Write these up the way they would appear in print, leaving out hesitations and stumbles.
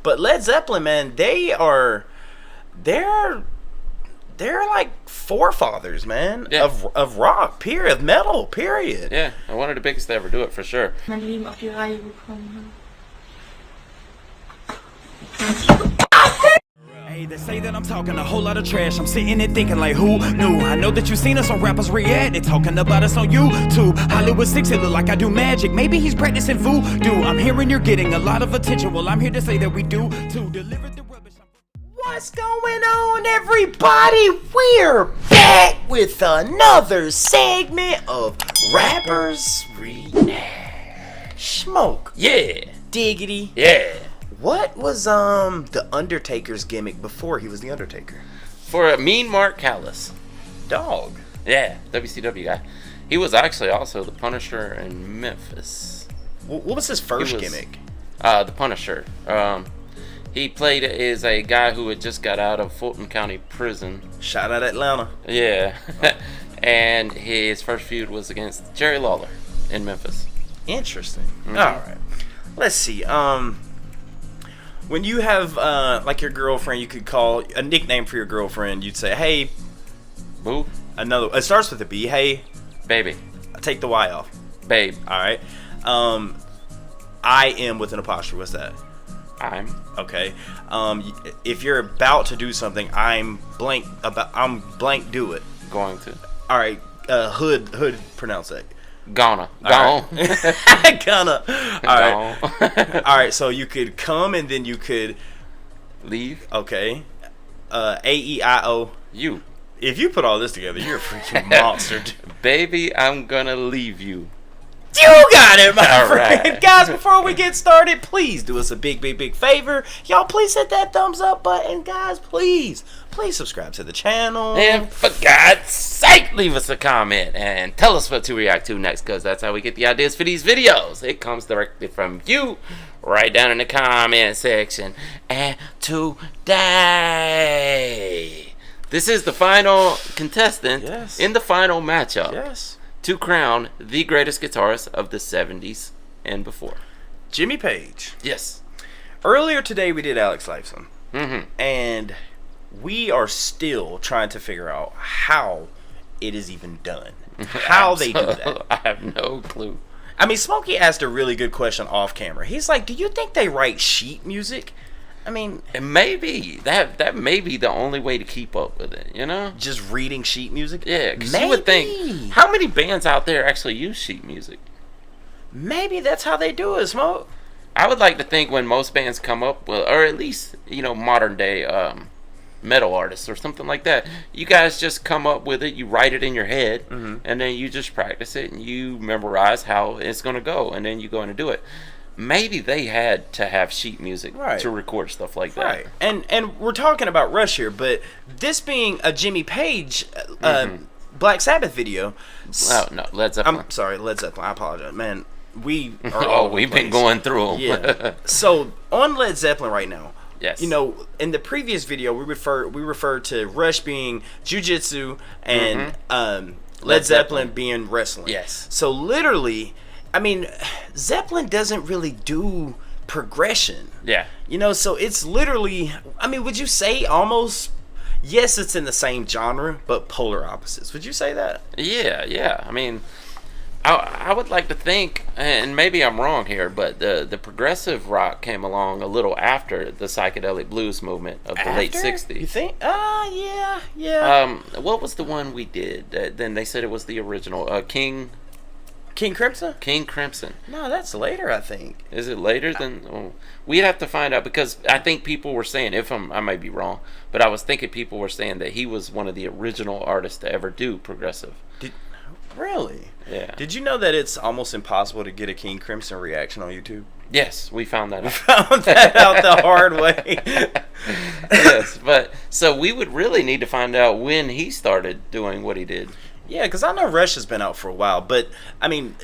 But Led Zeppelin, man, they're like forefathers, man, of rock, period, of metal, period. Yeah, and one of the biggest to ever do it, for sure. Hey, they say that I'm talking a whole lot of trash. I'm sitting there thinking like, who knew? I know that you seen us on Rappers React. They talking about us on YouTube. Hollywood 6, it look like I do magic. Maybe he's practicing voodoo. I'm hearing you're getting a lot of attention. Well, I'm here to say that we do to deliver the rubbish. What's going on, everybody? We're back with another segment of Rappers React. Smoke. Yeah. Diggity. Yeah. What was the Undertaker's gimmick before he was the Undertaker? For a Mean Mark Callis. Dog. Yeah, WCW guy. He was actually also the Punisher in Memphis. What was his first gimmick? The Punisher. He played as a guy who had just got out of Fulton County Prison. Shout out Atlanta. Yeah. And his first feud was against Jerry Lawler in Memphis. Interesting. Mm-hmm. All right. Let's see. When you have like your girlfriend, you could call a nickname for your girlfriend. You'd say, "Hey, boo." Another. It starts with a B. Hey, baby. Take the Y off. Babe. All right. I am with an apostrophe. What's that? I'm. Okay. If you're about to do something, I'm blank. I'm blank. Do it. Going to. All right. Hood. Pronounce that. Gonna. Gone. Gonna. All right. All right. So you could come and then you could leave. Okay. A-E-I-O. You. If you put all this together, you're a freaking monster. Baby, I'm gonna leave you. You got it, my friend. Right. Guys, before we get started, please do us a big favor. Y'all, please hit that thumbs up button. Guys, please subscribe to the channel. And for God's sake, leave us a comment and tell us what to react to next, because that's how we get the ideas for these videos. It comes directly from you right down in the comment section. And today, this is the final contestant in the final matchup. Yes. To crown the greatest guitarist of the 70s and before. Jimmy Page. Yes. Earlier today we did Alex Lifeson. Mm-hmm. And we are still trying to figure out how it is even done. How they do that. I have no clue. I mean, Smokey asked a really good question off camera. He's like, do you think they write sheet music? I mean, and maybe that may be the only way to keep up with it, you know? Just reading sheet music? Yeah, because you would think, how many bands out there actually use sheet music? Maybe that's how they do it, Smoke. I would like to think when most bands come up with, or at least, you know, modern day metal artists or something like that, you guys just come up with it, you write it in your head, and then you just practice it, and you memorize how it's going to go, and then you go in and do it. Maybe they had to have sheet music to record stuff like that. Right. And we're talking about Rush here, but this being a Jimmy Page Black Sabbath video. Oh, no, Led Zeppelin. I'm sorry, Led Zeppelin. I apologize. Man, we are we've been going through them. Yeah. So, on Led Zeppelin right now, yes. You know, in the previous video, we referred to Rush being jiu-jitsu and Led Zeppelin being wrestling. Yes. So, literally, I mean, Zeppelin doesn't really do progression. Yeah. You know, so it's literally, I mean, would you say almost, yes, it's in the same genre, but polar opposites. Would you say that? Yeah. I mean, I would like to think, and maybe I'm wrong here, but the progressive rock came along a little after the psychedelic blues movement of the late 60s. You think? Yeah. What was the one we did? Then they said it was the original, King Crimson? King Crimson. No, that's later, I think. Is it later than... Oh, we'd have to find out, because I think people were saying, I might be wrong, but I was thinking people were saying that he was one of the original artists to ever do progressive. Really? Yeah. Did you know that it's almost impossible to get a King Crimson reaction on YouTube? Yes, we found that out. Found that out the hard way. Yes, but so we would really need to find out when he started doing what he did. Yeah, because I know Rush has been out for a while, but I mean,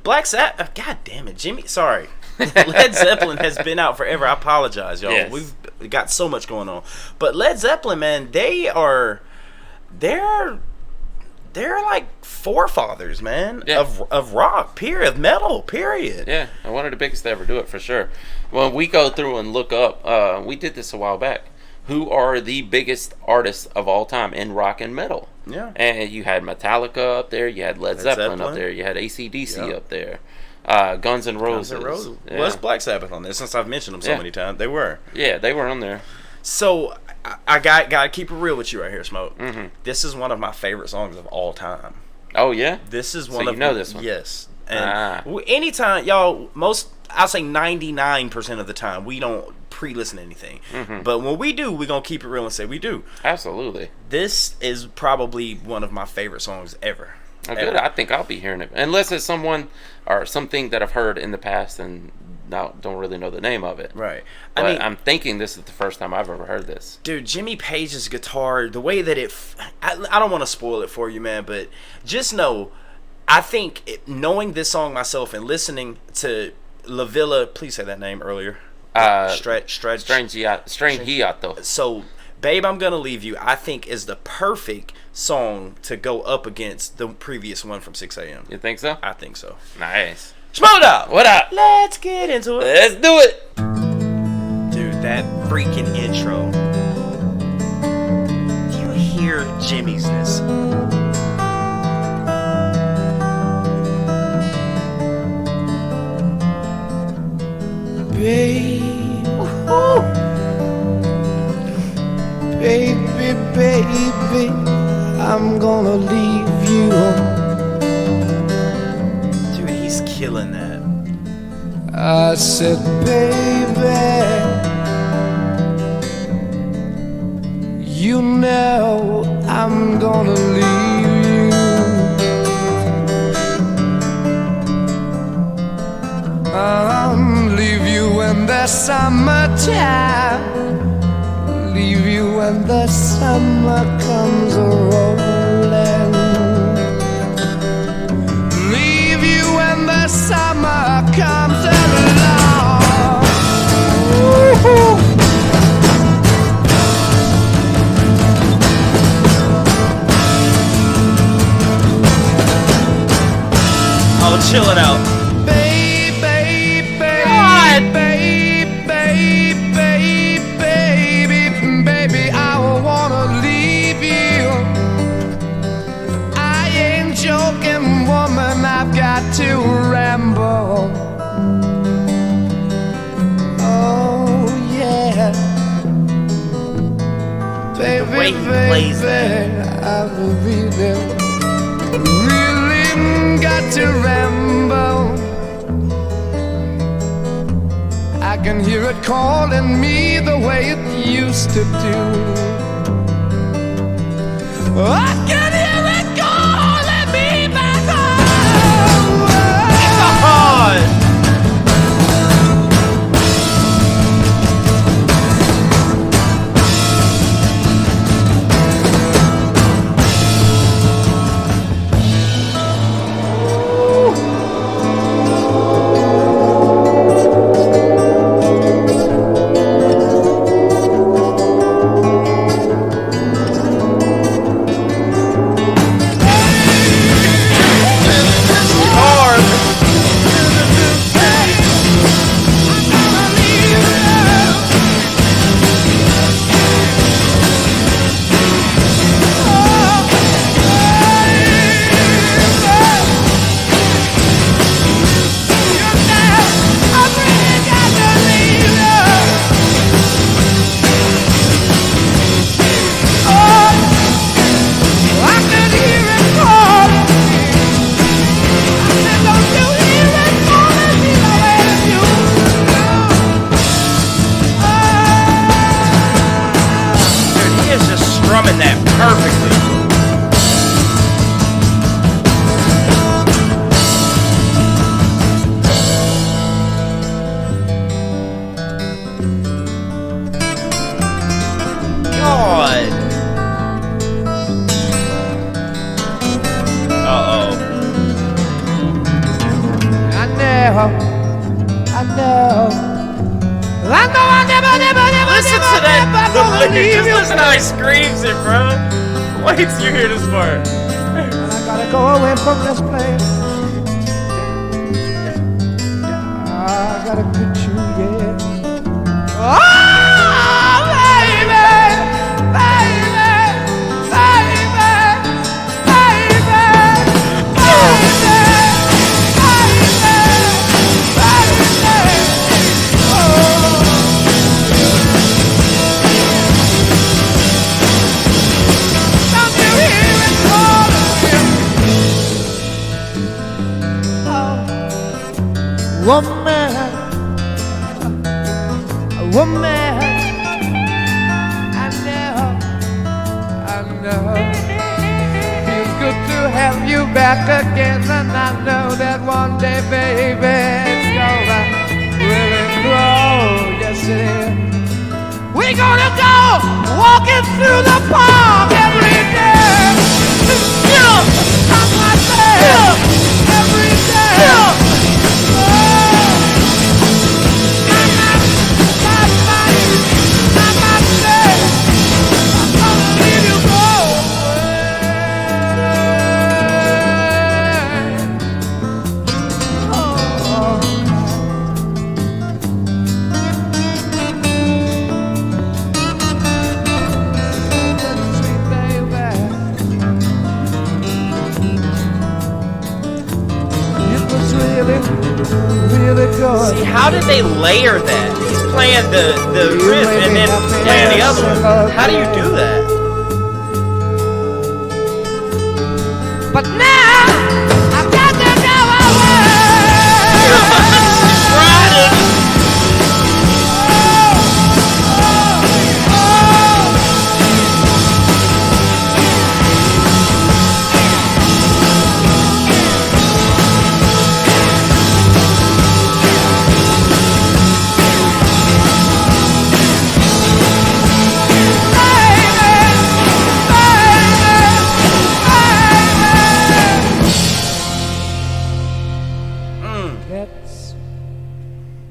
Black Sabbath. God damn it, Jimmy. Sorry, Led Zeppelin has been out forever. I apologize, y'all. Yes. We've got so much going on, but Led Zeppelin, man, they're they're like forefathers, man, Yeah. of rock, period, of metal, period. Yeah, and one of the biggest to ever do it for sure. When we go through and look up, we did this a while back. Who are the biggest artists of all time in rock and metal? Yeah. And you had Metallica up there, you had Led Zeppelin up there, you had AC/DC up there, Guns N' Roses. Guns N' Roses. Yeah. Was Black Sabbath on there? Since I've mentioned them so many times, they were. Yeah, they were on there. So I got to keep it real with you right here, Smoke. Mm-hmm. This is one of my favorite songs of all time. Oh yeah, This is so one you of know this one. Yes. And anytime, y'all, I'll say 99% of the time, we don't pre-listen to anything. Mm-hmm. But when we do, we're going to keep it real and say we do. Absolutely. This is probably one of my favorite songs ever. Oh, good. I think I'll be hearing it. Unless it's someone or something that I've heard in the past and now don't really know the name of it. Right. But I mean, I'm thinking this is the first time I've ever heard this. dude, Jimmy Page's guitar, the way that I don't want to spoil it for you, man, but just know, I think knowing this song myself and listening to La Villa, please say that name earlier. Strangiato. So, Babe, I'm Gonna Leave You, I think is the perfect song to go up against the previous one from 6 a.m. You think so? I think so. Nice. Smoke Dog! What up? Let's get into it. Let's do it. Dude, that freaking intro. Do you hear Jimmy's-ness? Babe, baby, baby, I'm gonna leave you. Dude, he's killing that. I said, baby, you know I'm gonna leave you. Leave you when the summertime, leave you when the summer comes rolling, leave you when the summer comes along. Ooh. Oh, chill it out. Baby, I wanna leave you. I ain't joking, woman, I've got to ramble. Oh, yeah. Baby, way he plays baby, I've really got to ramble. I can hear it calling me the way it used to do. I can hear it calling me back home. Strumming that perfectly. God. Uh-oh. I know. I never Listen to that. gonna leave you. Just listen how he screams it, bro. Wait till you hear this part. gotta go away from this place. I gotta get you, yeah. Oh, baby, baby, baby, baby, woman, woman, I know, feels good to have you back again, and I know that one day, baby, it's gonna really grow, yes it is. We're gonna go walking through the park every day, I'm myself, every day. See, how did they layer that? He's playing the riff and then playing the other one. How do you do that? But now I've got to go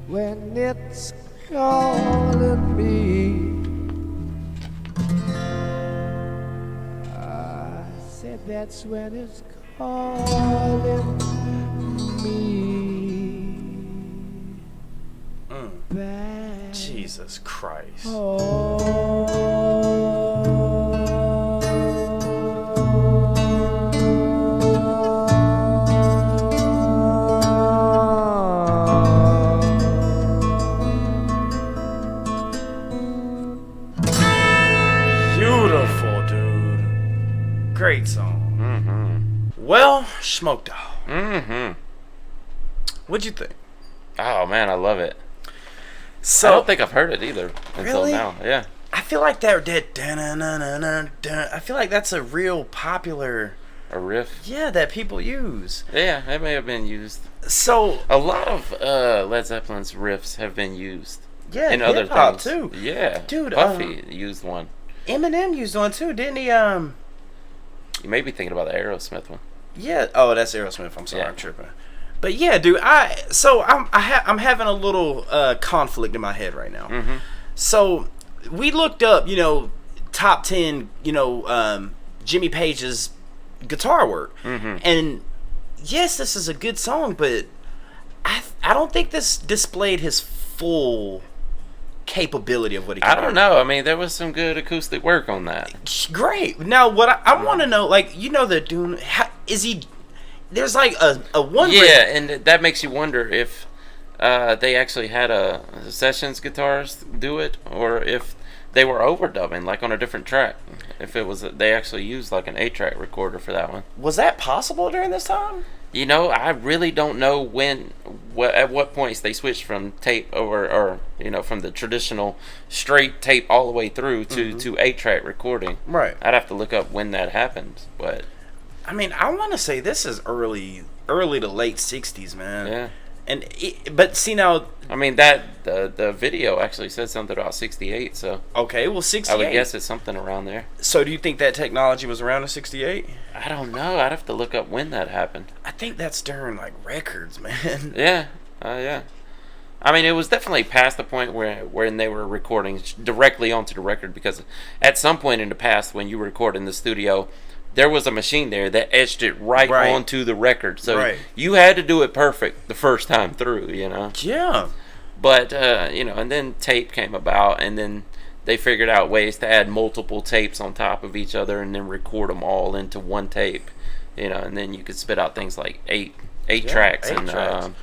when it's calling me. I said that's when it's calling me back. Jesus Christ. Beautiful, dude. Great song. Well, Smoke Dog. What'd you think? Oh man, I love it. So, I don't think I've heard it either until Really? now. Yeah. I feel like that. I feel like that's a real popular. A riff. Yeah, that people use. Yeah, it may have been used. So A lot of Led Zeppelin's riffs have been used. yeah, In other hip-hop things. too. Yeah. Dude, Puffy used one. Eminem used one too, didn't he? You may be thinking about the Aerosmith one. Yeah. Oh, that's Aerosmith. I'm sorry, Yeah. I'm tripping. But yeah, dude. I'm having a little conflict in my head right now. So we looked up, top 10, Jimmy Page's guitar work, and yes, this is a good song, but I don't think this displayed his full capability of what he can I don't know. I mean, there was some good acoustic work on that. Great. Now, what I want to know, the Dune, is he? There's like a one. Yeah, and that makes you wonder if they actually had a sessions guitarist do it, or if they were overdubbing, like on a different track. If it was, they actually used like an 8-track recorder for that one. Was that possible during this time? I really don't know at what points they switched from tape or from the traditional straight tape all the way through to 8-track recording. Right. I'd have to look up when that happened, but I mean, I want to say this is early to late 60s, man. yeah. But see now, I mean that the video actually said something about 68, so okay, well 68. I would guess it's something around there. So do you think that technology was around in 68? I don't know. I'd have to look up when that happened. I think that's during like records, man. Yeah, yeah. I mean, it was definitely past the point when they were recording directly onto the record, because at some point in the past, when you record in the studio, there was a machine there that etched it right onto the record. So you had to do it perfect the first time through, Yeah. But, and then tape came about, and then they figured out ways to add multiple tapes on top of each other and then record them all into one tape, and then you could spit out things like eight tracks and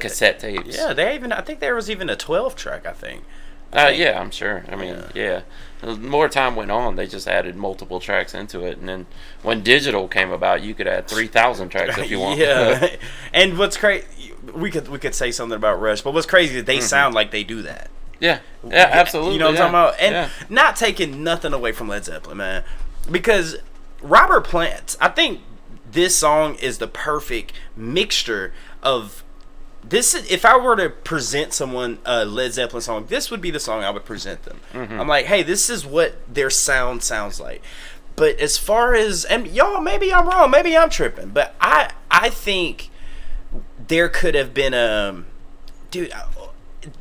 cassette tapes. Yeah, I think there was even a 12 track, I think. Yeah, I'm sure. I mean, yeah. The more time went on, they just added multiple tracks into it, and then when digital came about, you could add 3,000 tracks if you want. Yeah, and what's crazy, we could say something about Rush, but what's crazy is they sound like they do that. Yeah, absolutely. You know what I'm talking about? And not taking nothing away from Led Zeppelin, man, because Robert Plant, I think this song is the perfect mixture of. If I were to present someone a Led Zeppelin song, this would be the song I would present them. I'm like, hey, this is what their sound sounds like. But as far as, and y'all, maybe I'm wrong, maybe I'm tripping, but I think there could have been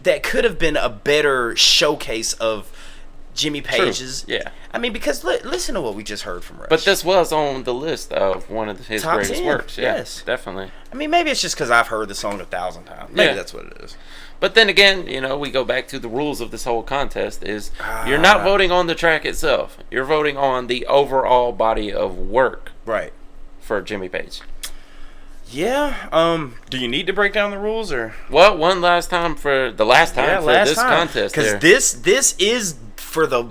that could have been a better showcase of Jimmy Page's. True. Yeah. I mean, because listen to what we just heard from Rush. But this was on the list of one of his Top greatest 10, works. Yeah, yes. Definitely. I mean, maybe it's just because I've heard the song 1,000 times. Maybe that's what it is. But then again, we go back to the rules of this whole contest is you're not voting on the track itself. You're voting on the overall body of work. Right. For Jimmy Page. Yeah. Do you need to break down the rules or? Well, one last time for this contest. Because this is for the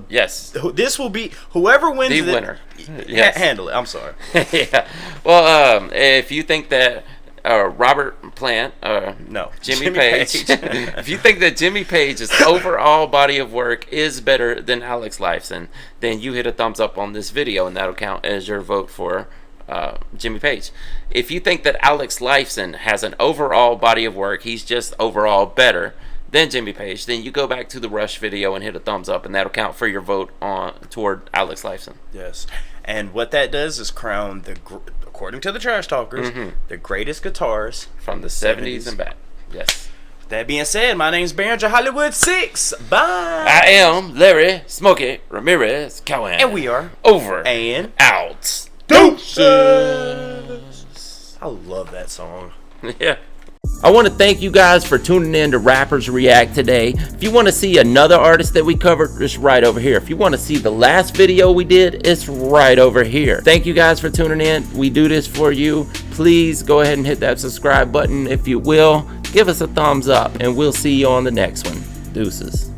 This will be whoever wins the winner. Handle it. I'm sorry. Yeah. Well, if you think that Robert Plant, Jimmy Page. If you think that Jimmy Page's overall body of work is better than Alex Lifeson, then you hit a thumbs up on this video, and that'll count as your vote for Jimmy Page. If you think that Alex Lifeson has an overall body of work, he's just overall better than Jimmy Page, then you go back to the Rush video and hit a thumbs up, and that'll count for your vote toward Alex Lifeson. Yes. And what that does is crown according to the Trash Talkers, the greatest guitarist from the 70s and back. Yes. That being said, my name's Barringer Hollywood 6. Bye. I am Larry Smokey Ramirez Cowan. And we are over and out. Deuces. I love that song. Yeah. I want to thank you guys for tuning in to Rappers React today. If you want to see another artist that we covered, it's right over here. If you want to see the last video we did, it's right over here. Thank you guys for tuning in. We do this for you. Please go ahead and hit that subscribe button if you will. Give us a thumbs up, and we'll see you on the next one. Deuces.